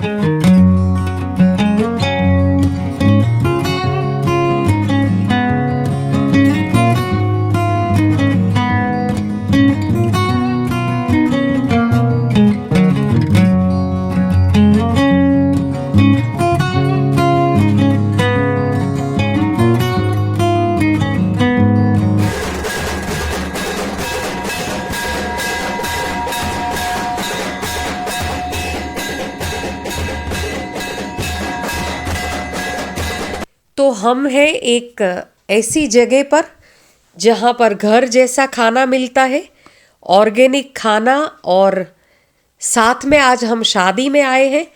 तो हम हैं एक ऐसी जगह पर जहाँ पर घर जैसा खाना मिलता है, ऑर्गेनिक खाना, और साथ में आज हम शादी में आए हैं।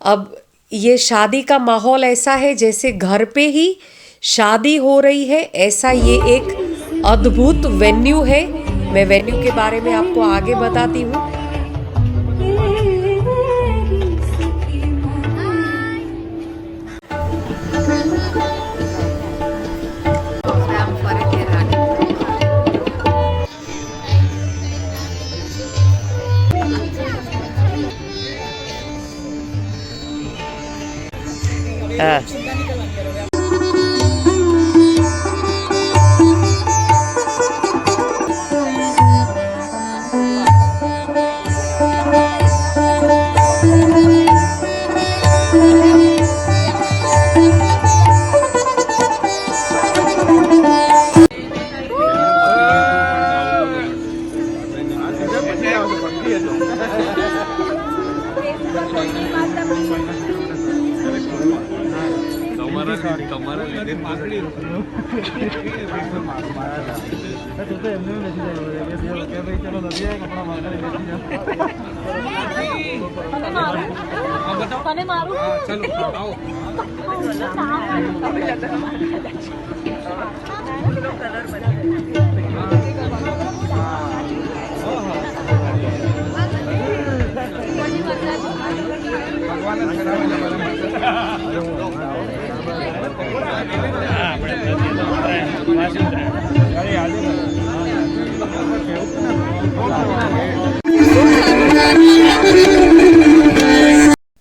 अब ये शादी का माहौल ऐसा है जैसे घर पे ही शादी हो रही है, ऐसा ये एक अद्भुत वेन्यू है। मैं वेन्यू के बारे में आपको आगे बताती हूँ।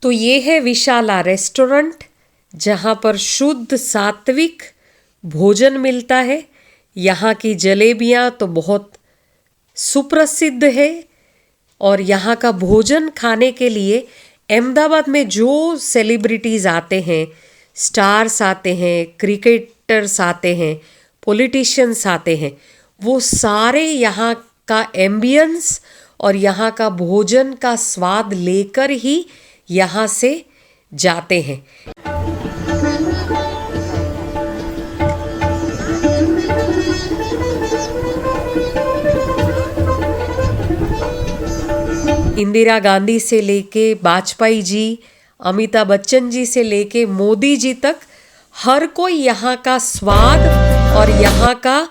तो ये है विशाला रेस्टोरेंट, जहाँ पर शुद्ध सात्विक भोजन मिलता है। यहाँ की जलेबियाँ तो बहुत सुप्रसिद्ध है, और यहाँ का भोजन खाने के लिए अहमदाबाद में जो सेलिब्रिटीज़ आते हैं, स्टार्स आते हैं, क्रिकेटर्स आते हैं, पॉलिटिशियंस आते हैं, वो सारे यहाँ का एम्बियंस और यहाँ का भोजन का स्वाद लेकर ही यहाँ से जाते हैं। इंदिरा गांधी से लेके वाजपेयी जी, अमिताभ बच्चन जी से लेके मोदी जी तक हर कोई यहाँ का स्वाद और यहाँ का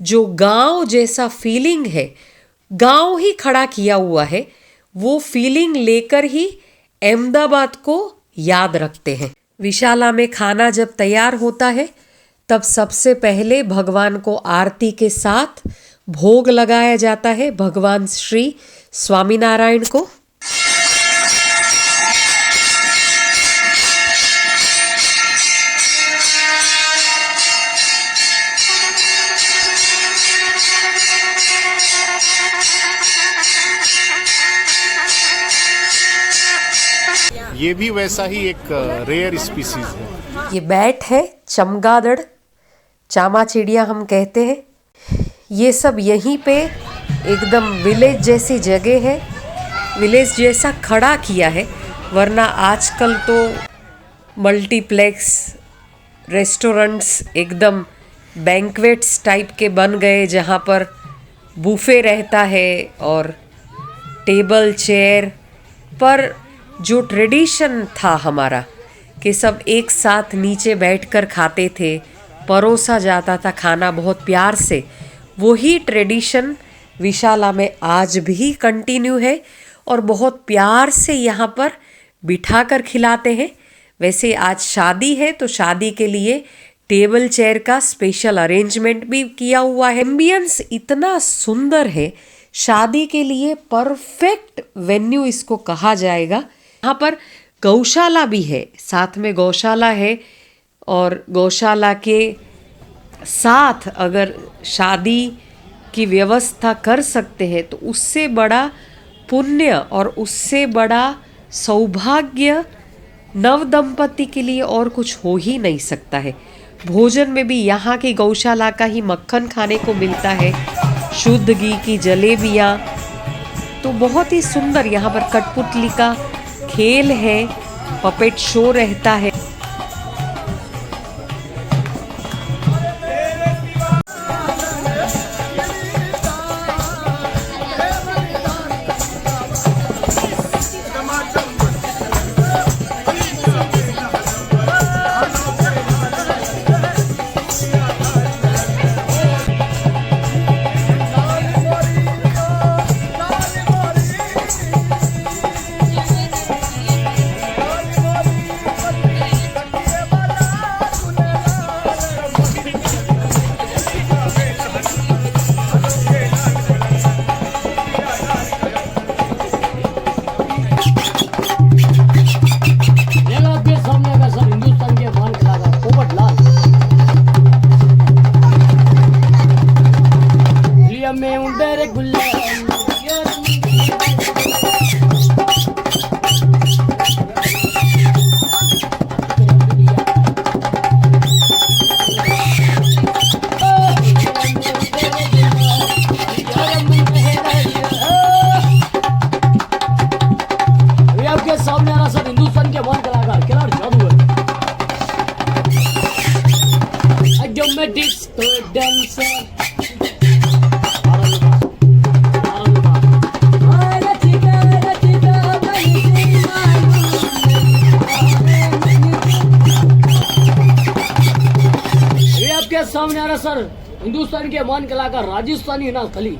जो गांव जैसा फीलिंग है, गांव ही खड़ा किया हुआ है, वो फीलिंग लेकर ही अहमदाबाद को याद रखते हैं। विशाला में खाना जब तैयार होता है तब सबसे पहले भगवान को आरती के साथ भोग लगाया जाता है, भगवान श्री स्वामीनारायण को। ये भी वैसा ही एक रेयर स्पीसीज है। ये बैट है, चमगादड़, चामा चिड़िया हम कहते हैं। ये सब यहीं पे एकदम विलेज जैसी जगह है, विलेज जैसा खड़ा किया है। वरना आजकल तो मल्टीप्लेक्स रेस्टोरेंट्स एकदम बैंक्वेट्स टाइप के बन गए, जहाँ पर बुफे रहता है और टेबल चेयर पर जो ट्रेडिशन था हमारा कि सब एक साथ नीचे बैठकर खाते थे, परोसा जाता था खाना बहुत प्यार से, वही ट्रेडिशन विशाला में आज भी कंटिन्यू है और बहुत प्यार से यहाँ पर बिठाकर खिलाते हैं। वैसे आज शादी है तो शादी के लिए टेबल चेयर का स्पेशल अरेंजमेंट भी किया हुआ है। एम्बियंस इतना सुंदर है, शादी के लिए परफेक्ट वेन्यू इसको कहा जाएगा। यहाँ पर गौशाला भी है, साथ में गौशाला है। और गौशाला के साथ अगर शादी की व्यवस्था कर सकते हैं तो उससे बड़ा पुण्य और उससे बड़ा सौभाग्य नव दंपति के लिए और कुछ हो ही नहीं सकता है। भोजन में भी यहाँ की गौशाला का ही मक्खन खाने को मिलता है, शुद्ध घी की जलेबियाँ। तो बहुत ही सुंदर यहाँ पर कठपुतली का खेल है, पपेट शो रहता है। सामने आ रहा सर हिंदुस्तान के महान कलाकार राजस्थानी ना खली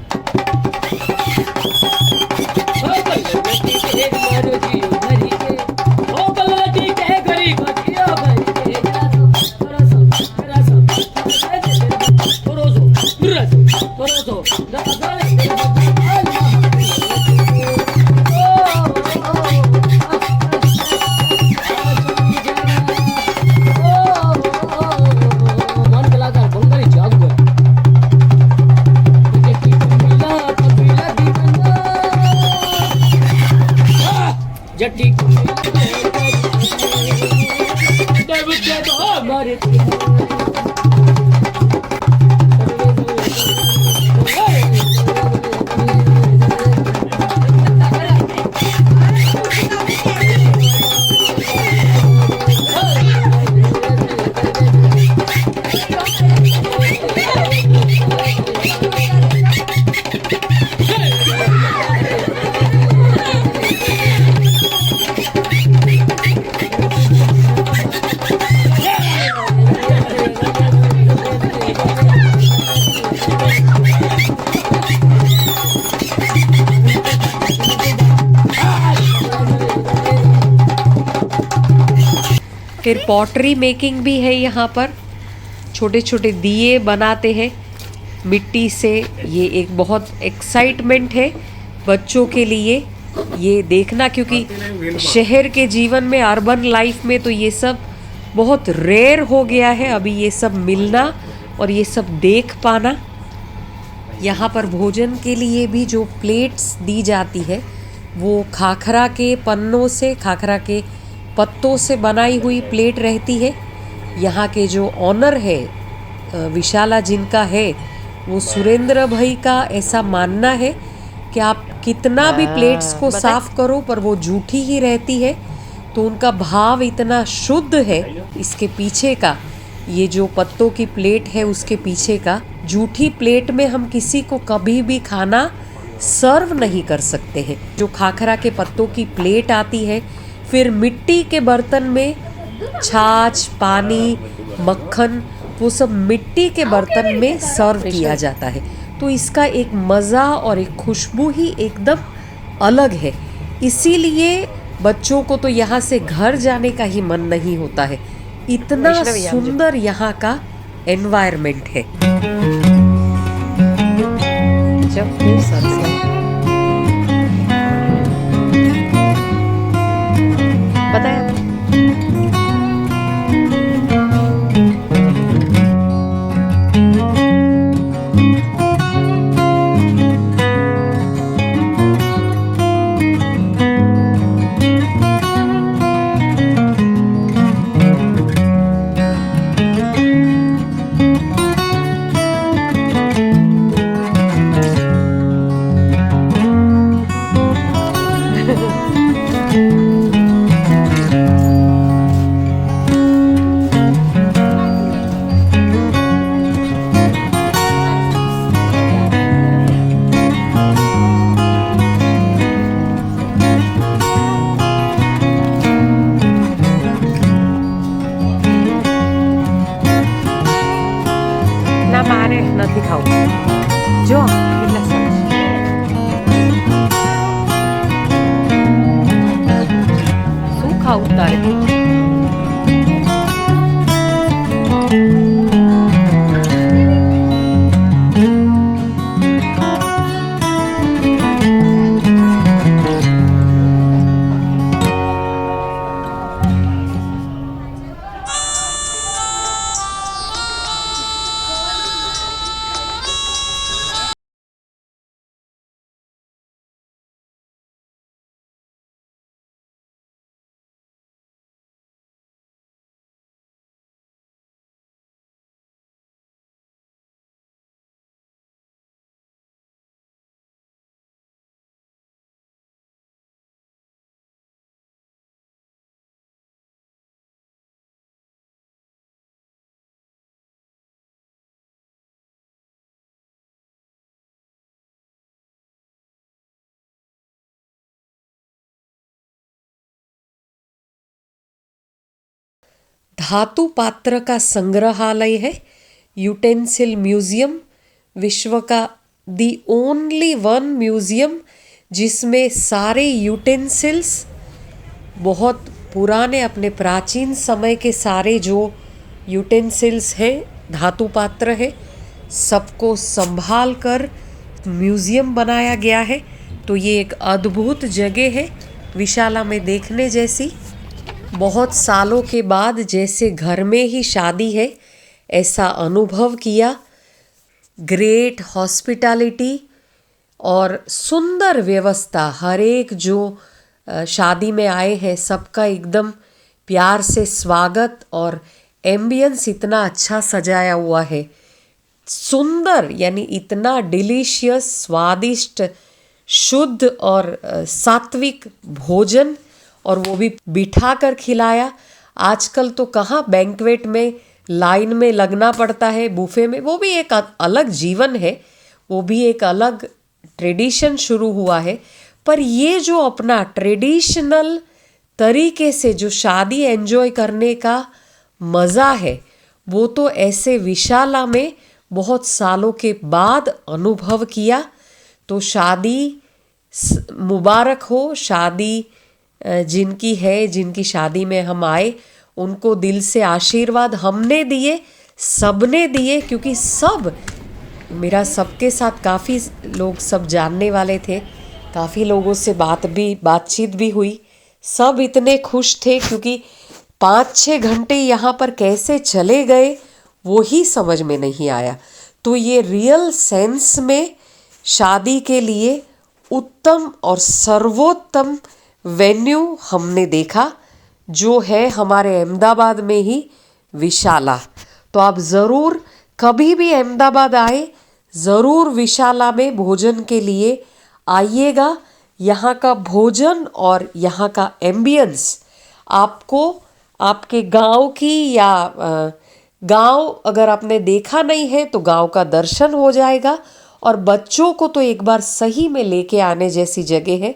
फिर पॉटरी मेकिंग भी है यहाँ पर, छोटे छोटे दिए बनाते हैं मिट्टी से। ये एक बहुत एक्साइटमेंट है बच्चों के लिए ये देखना, क्योंकि शहर के जीवन में, अर्बन लाइफ में तो ये सब बहुत रेयर हो गया है अभी ये सब मिलना और ये सब देख पाना। यहाँ पर भोजन के लिए भी जो प्लेट्स दी जाती है वो खाखरा के पन्नों से, खाखरा के पत्तों से बनाई हुई प्लेट रहती है। यहाँ के जो ऑनर है विशाला जिनका है, वो सुरेंद्र भाई का ऐसा मानना है कि आप कितना भी प्लेट्स को साफ करो पर वो जूठी ही रहती है। तो उनका भाव इतना शुद्ध है इसके पीछे का, ये जो पत्तों की प्लेट है उसके पीछे का। जूठी प्लेट में हम किसी को कभी भी खाना सर्व नहीं कर सकते हैं। जो खाखरा के पत्तों की प्लेट आती है, फिर मिट्टी के बर्तन में छाछ, पानी, मक्खन, वो सब मिट्टी के बर्तन में सर्व किया जाता है। तो इसका एक मज़ा और एक खुशबू ही एकदम अलग है। इसीलिए बच्चों को तो यहाँ से घर जाने का ही मन नहीं होता है, इतना सुंदर यहाँ का एनवायरनमेंट है। जब पता है आपको? ના મારે નથી ખાવું. જો કેટલા સરસ. શું ખાવું તારે? धातु पात्र का संग्रहालय है, यूटेंसिल म्यूजियम, विश्व का दी ओनली वन म्यूजियम जिसमें सारे यूटेंसिल्स बहुत पुराने अपने प्राचीन समय के सारे जो यूटेंसिल्स हैं, धातु पात्र है, सबको संभाल कर म्यूजियम बनाया गया है। तो ये एक अद्भुत जगह है विशाला में देखने जैसी। बहुत सालों के बाद जैसे घर में ही शादी है ऐसा अनुभव किया। ग्रेट हॉस्पिटैलिटी और सुंदर व्यवस्था, हर एक जो शादी में आए हैं सबका एकदम प्यार से स्वागत और एम्बियंस इतना अच्छा सजाया हुआ है, सुंदर यानी इतना डिलीशियस, स्वादिष्ट, शुद्ध और सात्विक भोजन, और वो भी बिठा कर खिलाया। आजकल तो कहाँ बैंक्वेट में लाइन में लगना पड़ता है, बुफे में, वो भी एक अलग जीवन है, वो भी एक अलग ट्रेडिशन शुरू हुआ है। पर ये जो अपना ट्रेडिशनल तरीके से जो शादी एंजॉय करने का मज़ा है वो तो ऐसे विशाला में बहुत सालों के बाद अनुभव किया। तो शादी मुबारक हो, शादी जिनकी है, जिनकी शादी में हम आए उनको दिल से आशीर्वाद हमने दिए, सबने दिए, क्योंकि सब मेरा सबके साथ काफ़ी लोग सब जानने वाले थे, काफ़ी लोगों से बातचीत भी हुई। सब इतने खुश थे क्योंकि 5-6 घंटे यहाँ पर कैसे चले गए वो ही समझ में नहीं आया। तो ये रियल सेंस में शादी के लिए उत्तम और सर्वोत्तम वेन्यू हमने देखा, जो है हमारे अहमदाबाद में ही विशाला। तो आप ज़रूर कभी भी अहमदाबाद आए, ज़रूर विशाला में भोजन के लिए आइएगा। यहाँ का भोजन और यहाँ का एम्बियंस आपको आपके गांव की या गांव अगर आपने देखा नहीं है तो गांव का दर्शन हो जाएगा। और बच्चों को तो एक बार सही में लेके आने जैसी जगह है,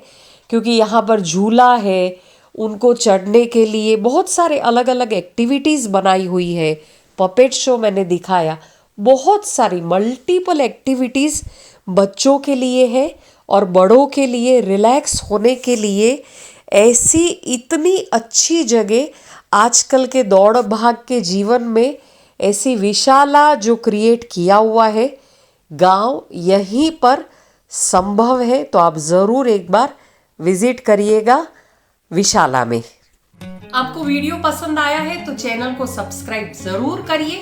क्योंकि यहाँ पर झूला है, उनको चढ़ने के लिए बहुत सारे अलग अलग एक्टिविटीज़ बनाई हुई है। पपेट शो मैंने दिखाया, बहुत सारी मल्टीपल एक्टिविटीज़ बच्चों के लिए है और बड़ों के लिए रिलैक्स होने के लिए। ऐसी इतनी अच्छी जगह आजकल के दौड़ भाग के जीवन में ऐसी विशाला जो क्रिएट किया हुआ है, गांव यहीं पर संभव है। तो आप ज़रूर एक बार विज़िट करिएगा विशाला में। आपको वीडियो पसंद आया है तो चैनल को सब्सक्राइब जरूर करिए